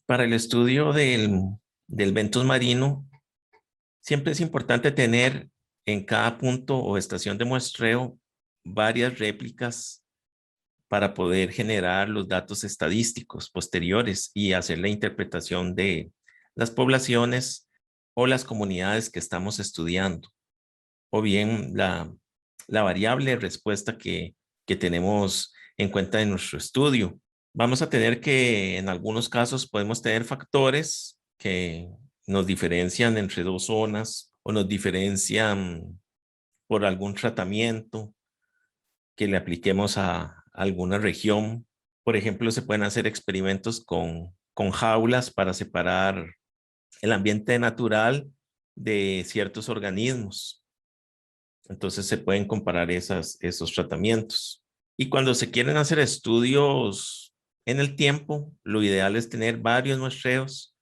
Para el estudio del ventus marino, siempre es importante tener en cada punto o estación de muestreo varias réplicas para poder generar los datos estadísticos posteriores y hacer la interpretación de las poblaciones o las comunidades que estamos estudiando, o bien la variable respuesta que tenemos en cuenta en nuestro estudio. Vamos a tener que, en algunos casos, podemos tener factores que nos diferencian entre dos zonas o nos diferencian por algún tratamiento que le apliquemos a alguna región. Por ejemplo, se pueden hacer experimentos con jaulas para separar el ambiente natural de ciertos organismos. Entonces se pueden comparar esos tratamientos. Y cuando se quieren hacer estudios en el tiempo, lo ideal es tener varios muestreos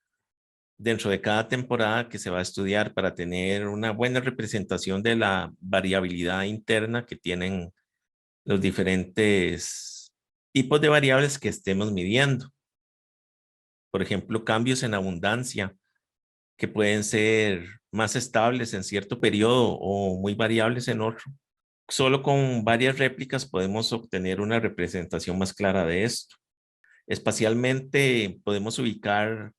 dentro de cada temporada que se va a estudiar para tener una buena representación de la variabilidad interna que tienen los diferentes tipos de variables que estemos midiendo. Por ejemplo, cambios en abundancia que pueden ser más estables en cierto periodo o muy variables en otro. Solo con varias réplicas podemos obtener una representación más clara de esto. Espacialmente podemos ubicar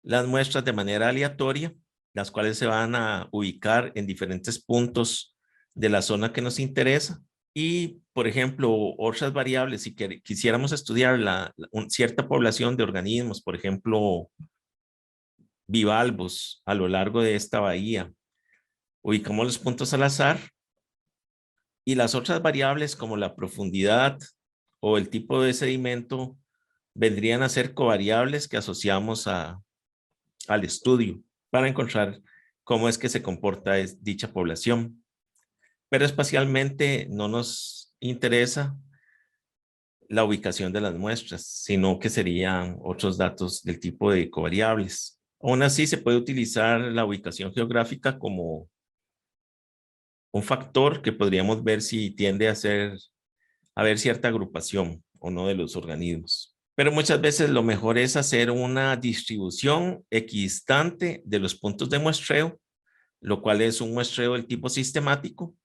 las muestras de manera aleatoria, las cuales se van a ubicar en diferentes puntos de la zona que nos interesa. Y, por ejemplo, otras variables, si quisiéramos estudiar cierta población de organismos, por ejemplo, bivalvos a lo largo de esta bahía, ubicamos los puntos al azar y las otras variables como la profundidad o el tipo de sedimento vendrían a ser covariables que asociamos al estudio para encontrar cómo es que se comporta dicha población. Pero espacialmente no nos interesa la ubicación de las muestras, sino que serían otros datos del tipo de covariables. Aún así, se puede utilizar la ubicación geográfica como un factor que podríamos ver si tiende a haber cierta agrupación o no de los organismos. Pero muchas veces lo mejor es hacer una distribución equidistante de los puntos de muestreo, lo cual es un muestreo del tipo sistemático,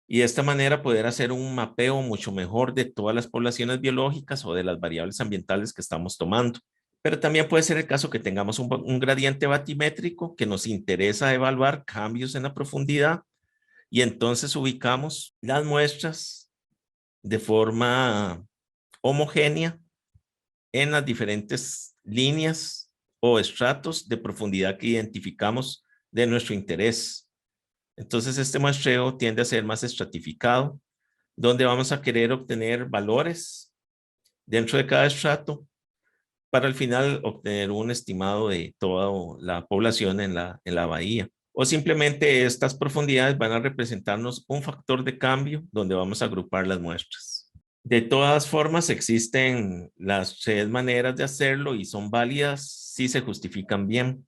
y de esta manera poder hacer un mapeo mucho mejor de todas las poblaciones biológicas o de las variables ambientales que estamos tomando. Pero también puede ser el caso que tengamos un gradiente batimétrico que nos interesa evaluar cambios en la profundidad y entonces ubicamos las muestras de forma homogénea en las diferentes líneas o estratos de profundidad que identificamos de nuestro interés. Entonces este muestreo tiende a ser más estratificado, donde vamos a querer obtener valores dentro de cada estrato para al final obtener un estimado de toda la población en la bahía. O simplemente estas profundidades van a representarnos un factor de cambio donde vamos a agrupar las muestras. De todas formas, existen las tres maneras de hacerlo y son válidas si se justifican bien,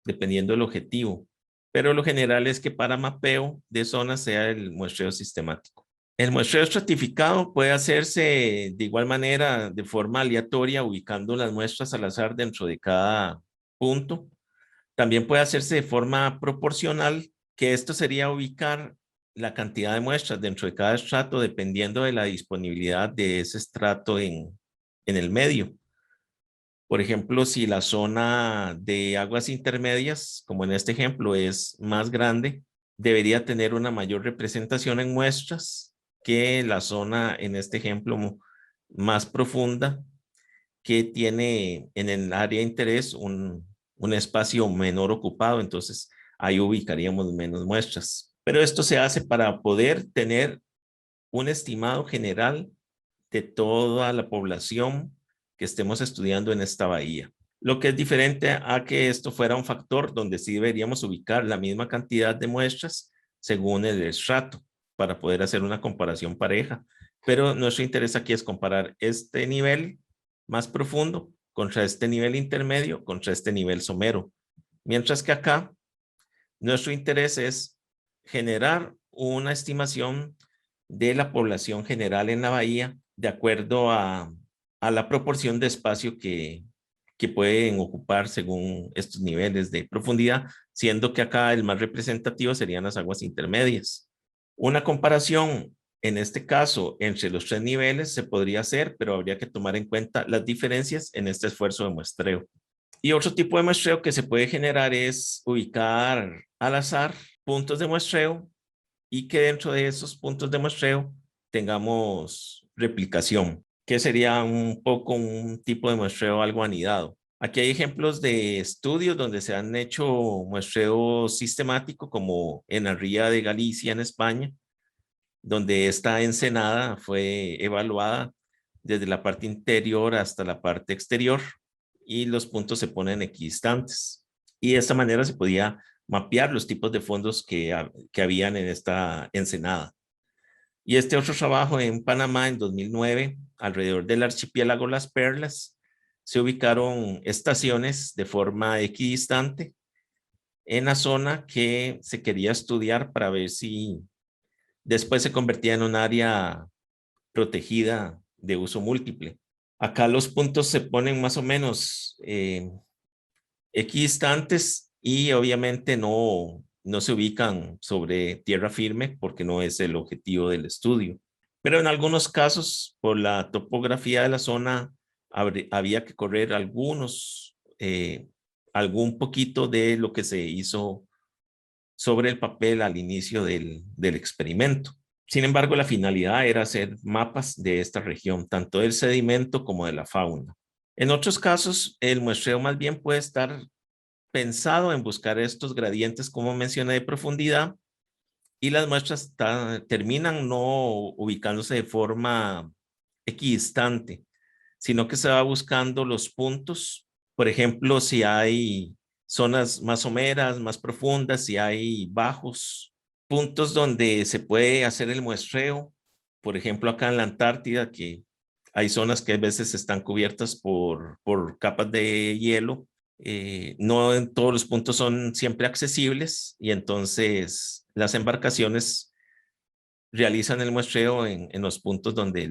dependiendo del objetivo. Pero lo general es que para mapeo de zonas sea el muestreo sistemático. El muestreo estratificado puede hacerse de igual manera de forma aleatoria, ubicando las muestras al azar dentro de cada punto. También puede hacerse de forma proporcional, que esto sería ubicar la cantidad de muestras dentro de cada estrato dependiendo de la disponibilidad de ese estrato en el medio. Por ejemplo, si la zona de aguas intermedias, como en este ejemplo, es más grande, debería tener una mayor representación en muestras que la zona, en este ejemplo, más profunda, que tiene en el área de interés un espacio menor ocupado, entonces ahí ubicaríamos menos muestras. Pero esto se hace para poder tener un estimado general de toda la población que estemos estudiando en esta bahía. Lo que es diferente a que esto fuera un factor donde sí deberíamos ubicar la misma cantidad de muestras según el estrato para poder hacer una comparación pareja. Pero nuestro interés aquí es comparar este nivel más profundo contra este nivel intermedio, contra este nivel somero. Mientras que acá, nuestro interés es generar una estimación de la población general en la bahía de acuerdo a la proporción de espacio que pueden ocupar según estos niveles de profundidad, siendo que acá el más representativo serían las aguas intermedias. Una comparación en este caso entre los tres niveles se podría hacer, pero habría que tomar en cuenta las diferencias en este esfuerzo de muestreo. Y otro tipo de muestreo que se puede generar es ubicar al azar puntos de muestreo y que dentro de esos puntos de muestreo tengamos replicación, que sería un poco un tipo de muestreo algo anidado. Aquí hay ejemplos de estudios donde se han hecho muestreo sistemático, como en la Ría de Galicia, en España, donde esta ensenada fue evaluada desde la parte interior hasta la parte exterior y los puntos se ponen equidistantes. Y de esta manera se podía mapear los tipos de fondos que habían en esta ensenada. Y este otro trabajo en Panamá en 2009, alrededor del archipiélago Las Perlas, se ubicaron estaciones de forma equidistante en la zona que se quería estudiar para ver si después se convertía en un área protegida de uso múltiple. Acá los puntos se ponen más o menos equidistantes y obviamente no se ubican sobre tierra firme porque no es el objetivo del estudio. Pero en algunos casos, por la topografía de la zona, había que correr algún poquito de lo que se hizo sobre el papel al inicio del experimento. Sin embargo, la finalidad era hacer mapas de esta región, tanto del sedimento como de la fauna. En otros casos, el muestreo más bien puede estar pensado en buscar estos gradientes, como mencioné, de profundidad, y las muestras terminan no ubicándose de forma equidistante, sino que se va buscando los puntos. Por ejemplo, si hay zonas más someras, más profundas, si hay bajos, puntos donde se puede hacer el muestreo. Por ejemplo, acá en la Antártida, que hay zonas que a veces están cubiertas por capas de hielo. No en todos los puntos son siempre accesibles y entonces las embarcaciones realizan el muestreo en los puntos donde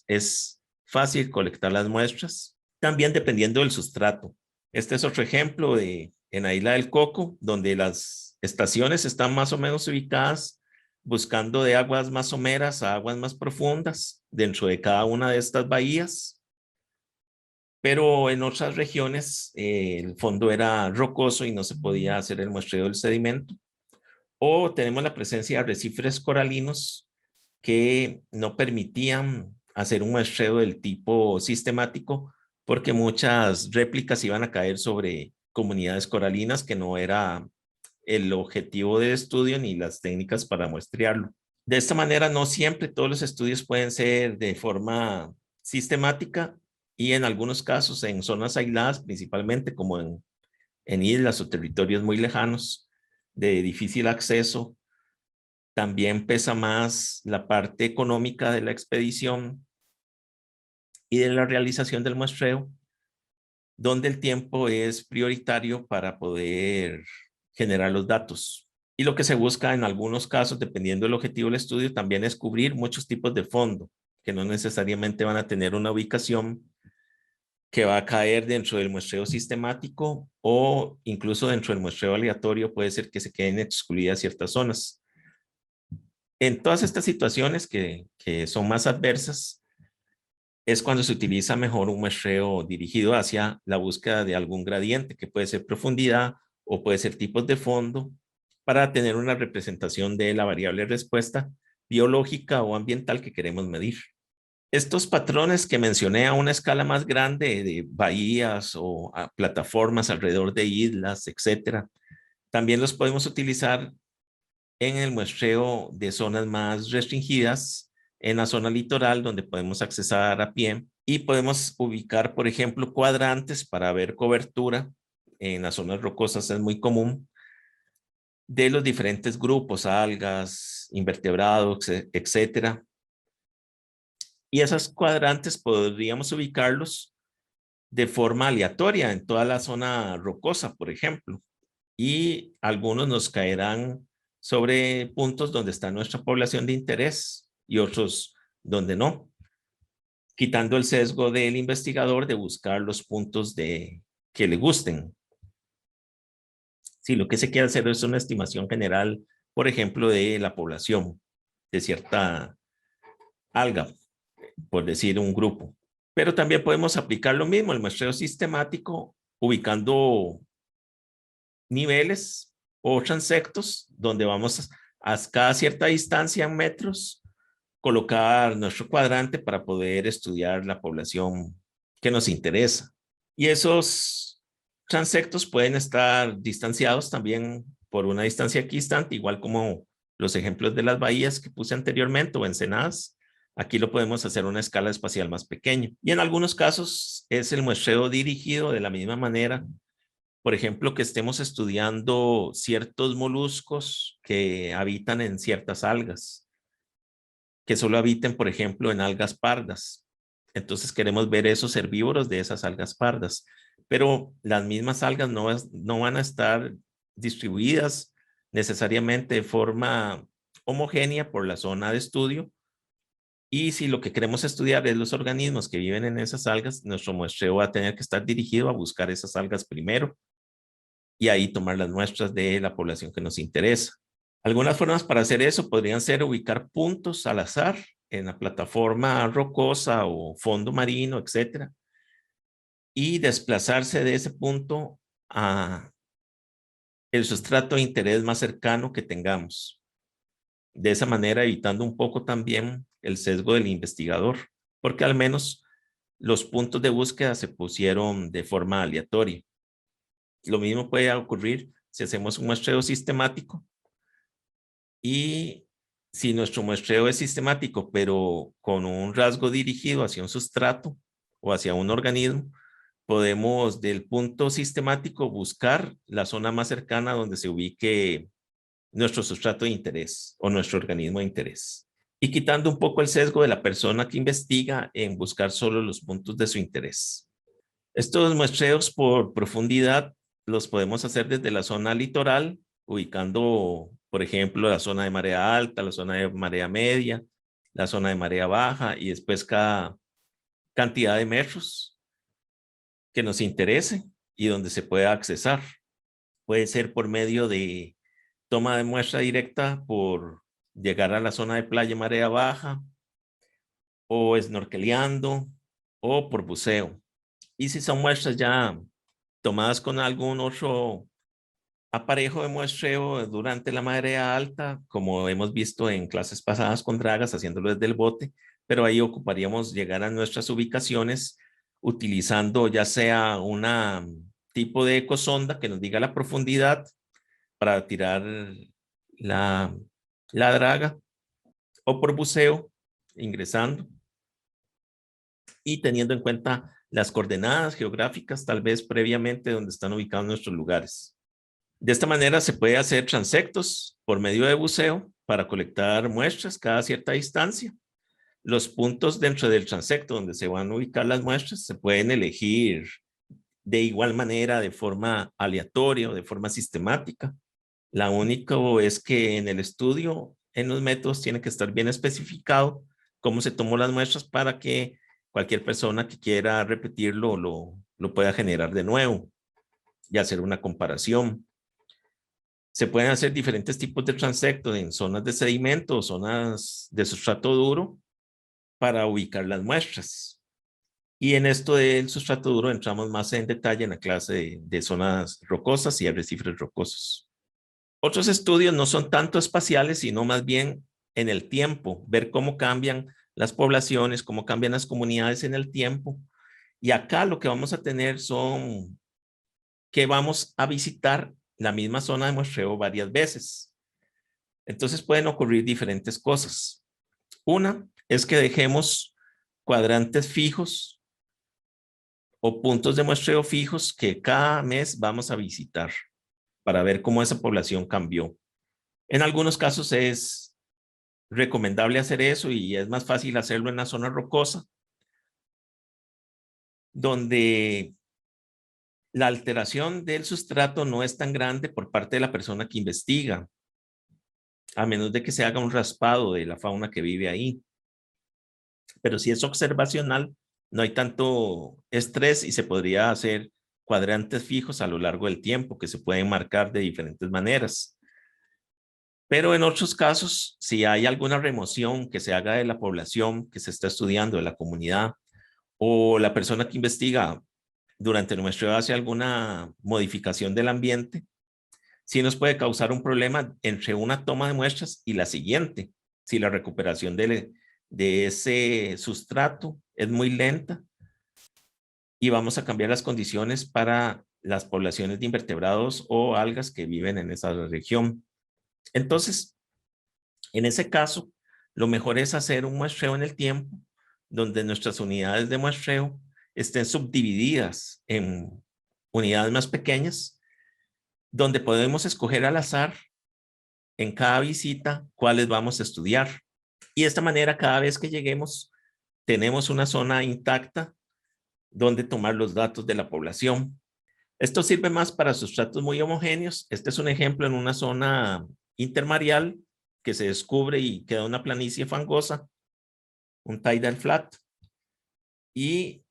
es fácil colectar las muestras, también dependiendo del sustrato. Este es otro ejemplo en la isla del Coco, donde las estaciones están más o menos ubicadas buscando de aguas más someras a aguas más profundas dentro de cada una de estas bahías. Pero en otras regiones el fondo era rocoso y no se podía hacer el muestreo del sedimento. O tenemos la presencia de arrecifes coralinos que no permitían hacer un muestreo del tipo sistemático porque muchas réplicas iban a caer sobre comunidades coralinas que no era el objetivo de estudio ni las técnicas para muestrearlo. De esta manera, no siempre todos los estudios pueden ser de forma sistemática y en algunos casos en zonas aisladas, principalmente como en islas o territorios muy lejanos de difícil acceso. También pesa más la parte económica de la expedición y de la realización del muestreo, donde el tiempo es prioritario para poder generar los datos. Y lo que se busca en algunos casos, dependiendo del objetivo del estudio, también es cubrir muchos tipos de fondo, que no necesariamente van a tener una ubicación que va a caer dentro del muestreo sistemático o incluso dentro del muestreo aleatorio puede ser que se queden excluidas ciertas zonas. En todas estas situaciones que son más adversas, es cuando se utiliza mejor un muestreo dirigido hacia la búsqueda de algún gradiente, que puede ser profundidad o puede ser tipos de fondo, para tener una representación de la variable respuesta biológica o ambiental que queremos medir. Estos patrones que mencioné a una escala más grande de bahías o a plataformas alrededor de islas, etcétera, también los podemos utilizar en el muestreo de zonas más restringidas, en la zona litoral donde podemos accesar a pie y podemos ubicar, por ejemplo, cuadrantes para ver cobertura. En las zonas rocosas es muy común de los diferentes grupos, algas, invertebrados, etcétera. Y esos cuadrantes podríamos ubicarlos de forma aleatoria en toda la zona rocosa, por ejemplo. Y algunos nos caerán sobre puntos donde está nuestra población de interés y otros donde no. quitando el sesgo del investigador de buscar los puntos que le gusten. Si lo que se quiere hacer es una estimación general, por ejemplo, de la población de cierta alga, por decir un grupo. Pero también podemos aplicar lo mismo, el muestreo sistemático, ubicando niveles o transectos donde vamos a cada cierta distancia en metros, colocar nuestro cuadrante para poder estudiar la población que nos interesa. Y esos transectos pueden estar distanciados también por una distancia equidistante, igual como los ejemplos de las bahías que puse anteriormente o ensenadas. Aquí lo podemos hacer a una escala espacial más pequeña. Y en algunos casos es el muestreo dirigido de la misma manera. Por ejemplo, que estemos estudiando ciertos moluscos que habitan en ciertas algas, que solo habiten, por ejemplo, en algas pardas. Entonces queremos ver esos herbívoros de esas algas pardas, pero las mismas algas no van a estar distribuidas necesariamente de forma homogénea por la zona de estudio. Y si lo que queremos estudiar es los organismos que viven en esas algas, nuestro muestreo va a tener que estar dirigido a buscar esas algas primero y ahí tomar las muestras de la población que nos interesa. Algunas formas para hacer eso podrían ser ubicar puntos al azar en la plataforma rocosa o fondo marino, etcétera, y desplazarse de ese punto a el sustrato de interés más cercano que tengamos. De esa manera, evitando un poco también el sesgo del investigador, porque al menos los puntos de búsqueda se pusieron de forma aleatoria. Lo mismo puede ocurrir si hacemos un muestreo sistemático y si nuestro muestreo es sistemático, pero con un rasgo dirigido hacia un sustrato o hacia un organismo, podemos del punto sistemático buscar la zona más cercana donde se ubique nuestro sustrato de interés o nuestro organismo de interés. Y quitando un poco el sesgo de la persona que investiga en buscar solo los puntos de su interés. Estos muestreos por profundidad los podemos hacer desde la zona litoral, ubicando, por ejemplo, la zona de marea alta, la zona de marea media, la zona de marea baja y después cada cantidad de metros que nos interese y donde se pueda accesar. Puede ser por medio de toma de muestra directa por llegar a la zona de playa marea baja o snorkeleando o por buceo. Y si son muestras ya tomadas con algún otro aparejo de muestreo durante la marea alta, como hemos visto en clases pasadas con dragas, haciéndolo desde el bote, pero ahí ocuparíamos llegar a nuestras ubicaciones utilizando ya sea una tipo de ecosonda que nos diga la profundidad para tirar la, la draga o por buceo ingresando y teniendo en cuenta las coordenadas geográficas tal vez previamente donde están ubicados nuestros lugares. De esta manera se puede hacer transectos por medio de buceo para colectar muestras cada cierta distancia. Los puntos dentro del transecto donde se van a ubicar las muestras se pueden elegir de igual manera, de forma aleatoria o de forma sistemática. La único es que en el estudio, en los métodos, tiene que estar bien especificado cómo se tomó las muestras para que cualquier persona que quiera repetirlo lo pueda generar de nuevo y hacer una comparación. Se pueden hacer diferentes tipos de transectos en zonas de sedimento o zonas de sustrato duro para ubicar las muestras. Y en esto del sustrato duro entramos más en detalle en la clase de zonas rocosas y arrecifes rocosos. Otros estudios no son tanto espaciales, sino más bien en el tiempo, ver cómo cambian las poblaciones, cómo cambian las comunidades en el tiempo. Y acá lo que vamos a tener son que vamos a visitar la misma zona de muestreo varias veces. Entonces pueden ocurrir diferentes cosas. Una es que dejemos cuadrantes fijos o puntos de muestreo fijos que cada mes vamos a visitar para ver cómo esa población cambió. En algunos casos es recomendable hacer eso y es más fácil hacerlo en la zona rocosa, donde la alteración del sustrato no es tan grande por parte de la persona que investiga, a menos de que se haga un raspado de la fauna que vive ahí. Pero si es observacional, no hay tanto estrés y se podría hacer cuadrantes fijos a lo largo del tiempo que se pueden marcar de diferentes maneras. Pero en otros casos, si hay alguna remoción que se haga de la población que se está estudiando, de la comunidad, o la persona que investiga durante el muestreo hace alguna modificación del ambiente, sí nos puede causar un problema entre una toma de muestras y la siguiente, si la recuperación de ese sustrato es muy lenta y vamos a cambiar las condiciones para las poblaciones de invertebrados o algas que viven en esa región. Entonces, en ese caso, lo mejor es hacer un muestreo en el tiempo donde nuestras unidades de muestreo estén subdivididas en unidades más pequeñas, donde podemos escoger al azar en cada visita cuáles vamos a estudiar. Y de esta manera, cada vez que lleguemos, tenemos una zona intacta donde tomar los datos de la población. Esto sirve más para sustratos muy homogéneos. Este es un ejemplo en una zona intermareal que se descubre y queda una planicie fangosa, un tidal flat, y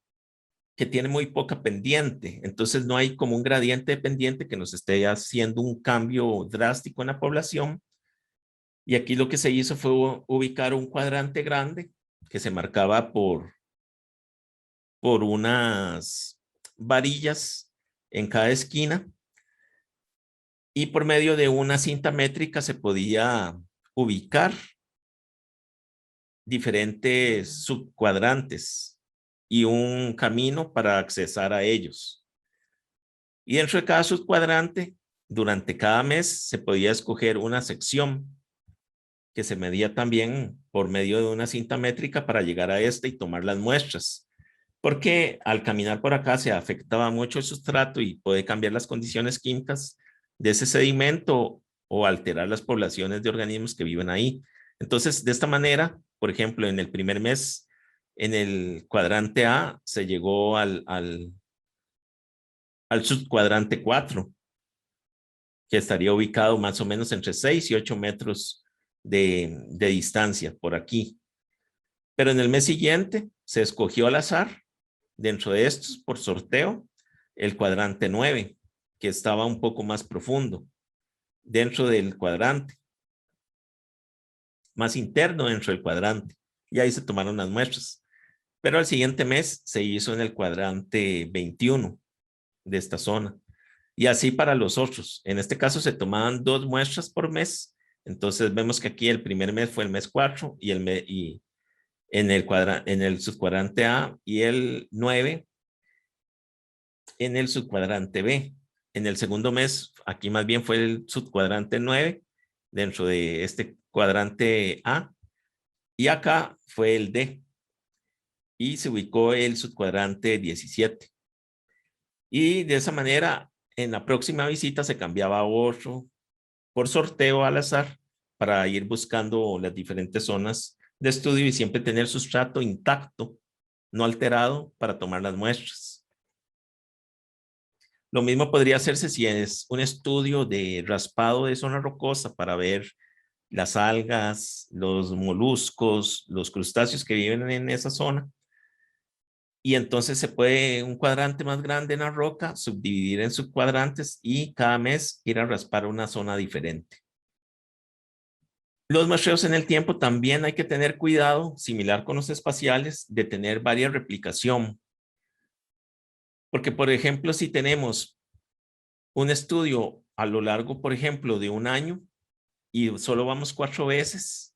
que tiene muy poca pendiente. Entonces no hay como un gradiente de pendiente que nos esté haciendo un cambio drástico en la población. Y aquí lo que se hizo fue ubicar un cuadrante grande que se marcaba por unas varillas en cada esquina y por medio de una cinta métrica se podía ubicar diferentes subcuadrantes y un camino para accesar a ellos. Y dentro de cada subcuadrante, durante cada mes se podía escoger una sección que se medía también por medio de una cinta métrica para llegar a este y tomar las muestras. Porque al caminar por acá se afectaba mucho el sustrato y puede cambiar las condiciones químicas de ese sedimento o alterar las poblaciones de organismos que viven ahí. Entonces, de esta manera, por ejemplo, en el primer mes, en el cuadrante A, se llegó al subcuadrante 4, que estaría ubicado más o menos entre 6 y 8 metros de distancia por aquí. Pero en el mes siguiente se escogió al azar, dentro de estos, por sorteo, el cuadrante 9, que estaba un poco más profundo, dentro del cuadrante, más interno dentro del cuadrante. Y ahí se tomaron las muestras. Pero al siguiente mes se hizo en el cuadrante 21 de esta zona. Y así para los otros. En este caso se tomaban 2 muestras por mes. Entonces vemos que aquí el primer mes fue el mes 4 y en el subcuadrante A y el 9 en el subcuadrante B. En el segundo mes, aquí más bien fue el subcuadrante 9 dentro de este cuadrante A y acá fue el D y se ubicó el subcuadrante 17. Y de esa manera, en la próxima visita se cambiaba a otro por sorteo al azar para ir buscando las diferentes zonas de estudio y siempre tener sustrato intacto, no alterado, para tomar las muestras. Lo mismo podría hacerse si es un estudio de raspado de zona rocosa para ver las algas, los moluscos, los crustáceos que viven en esa zona. Y entonces se puede un cuadrante más grande en la roca, subdividir en subcuadrantes y cada mes ir a raspar una zona diferente. Los muestreos en el tiempo también hay que tener cuidado, similar con los espaciales, de tener varias replicación. Porque, por ejemplo, si tenemos un estudio a lo largo, por ejemplo, de un año y solo vamos 4 veces,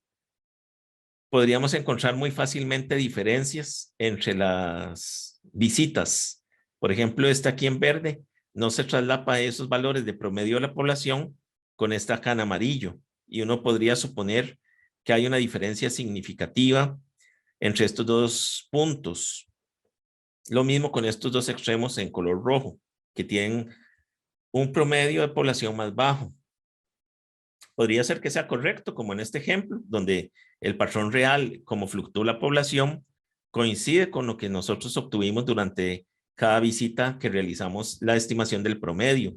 podríamos encontrar muy fácilmente diferencias entre las visitas. Por ejemplo, esta aquí en verde no se traslapa esos valores de promedio de la población con esta acá en amarillo. Y uno podría suponer que hay una diferencia significativa entre estos dos puntos. Lo mismo con estos dos extremos en color rojo, que tienen un promedio de población más bajo. Podría ser que sea correcto, como en este ejemplo, donde el patrón real, como fluctúa la población, coincide con lo que nosotros obtuvimos durante cada visita que realizamos la estimación del promedio.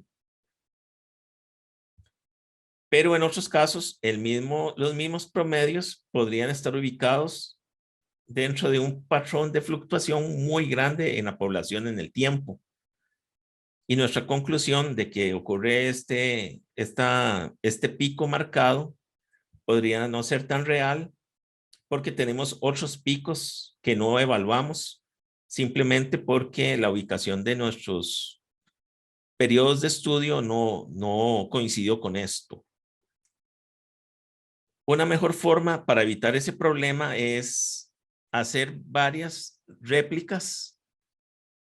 Pero en otros casos, los mismos promedios podrían estar ubicados dentro de un patrón de fluctuación muy grande en la población en el tiempo. Y nuestra conclusión de que ocurre este pico marcado podría no ser tan real porque tenemos otros picos que no evaluamos simplemente porque la ubicación de nuestros periodos de estudio no coincidió con esto. Una mejor forma para evitar ese problema es hacer varias réplicas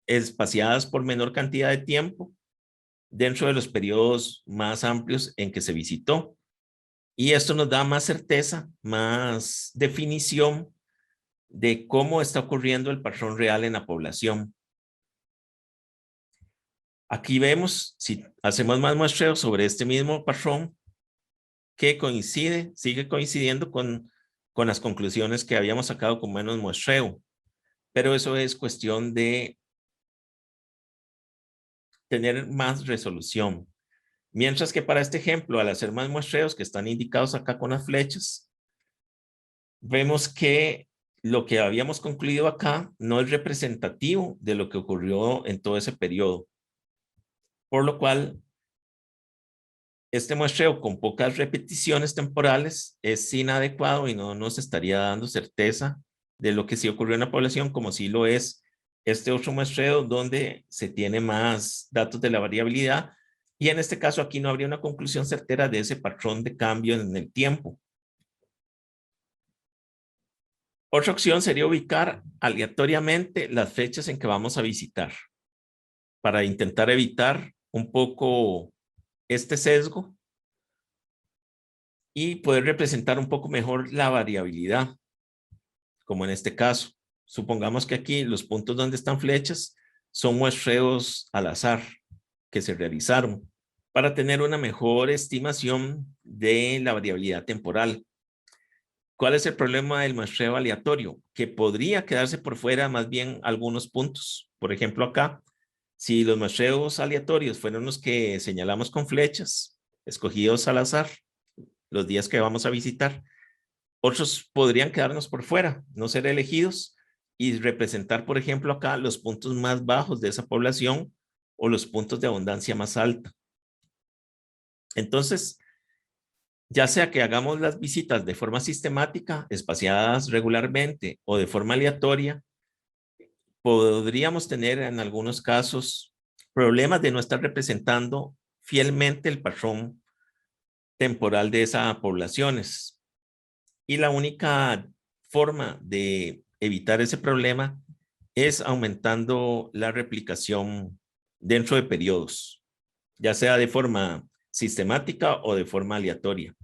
espaciadas por menor cantidad de tiempo dentro de los periodos más amplios en que se visitó. Y esto nos da más certeza, más definición de cómo está ocurriendo el patrón real en la población. Aquí vemos, si hacemos más muestreos sobre este mismo patrón, que sigue coincidiendo con las conclusiones que habíamos sacado con menos muestreo. Pero eso es cuestión de tener más resolución. Mientras que para este ejemplo, al hacer más muestreos que están indicados acá con las flechas, vemos que lo que habíamos concluido acá no es representativo de lo que ocurrió en todo ese periodo. Por lo cual, este muestreo con pocas repeticiones temporales es inadecuado y no nos estaría dando certeza de lo que sí ocurrió en la población, como sí lo es este otro muestreo donde se tiene más datos de la variabilidad. Y en este caso aquí no habría una conclusión certera de ese patrón de cambio en el tiempo. Otra opción sería ubicar aleatoriamente las fechas en que vamos a visitar para intentar evitar un poco este sesgo y poder representar un poco mejor la variabilidad, como en este caso. Supongamos que aquí los puntos donde están flechas son muestreos al azar que se realizaron para tener una mejor estimación de la variabilidad temporal. ¿Cuál es el problema del muestreo aleatorio? Que podría quedarse por fuera más bien algunos puntos. Por ejemplo, acá, si los muestreos aleatorios fueron los que señalamos con flechas, escogidos al azar, los días que vamos a visitar, otros podrían quedarnos por fuera, no ser elegidos y representar, por ejemplo, acá los puntos más bajos de esa población o los puntos de abundancia más alta. Entonces, ya sea que hagamos las visitas de forma sistemática, espaciadas regularmente o de forma aleatoria, podríamos tener en algunos casos problemas de no estar representando fielmente el patrón temporal de esas poblaciones. Y la única forma de evitar ese problema es aumentando la replicación dentro de periodos, ya sea de forma sistemática o de forma aleatoria.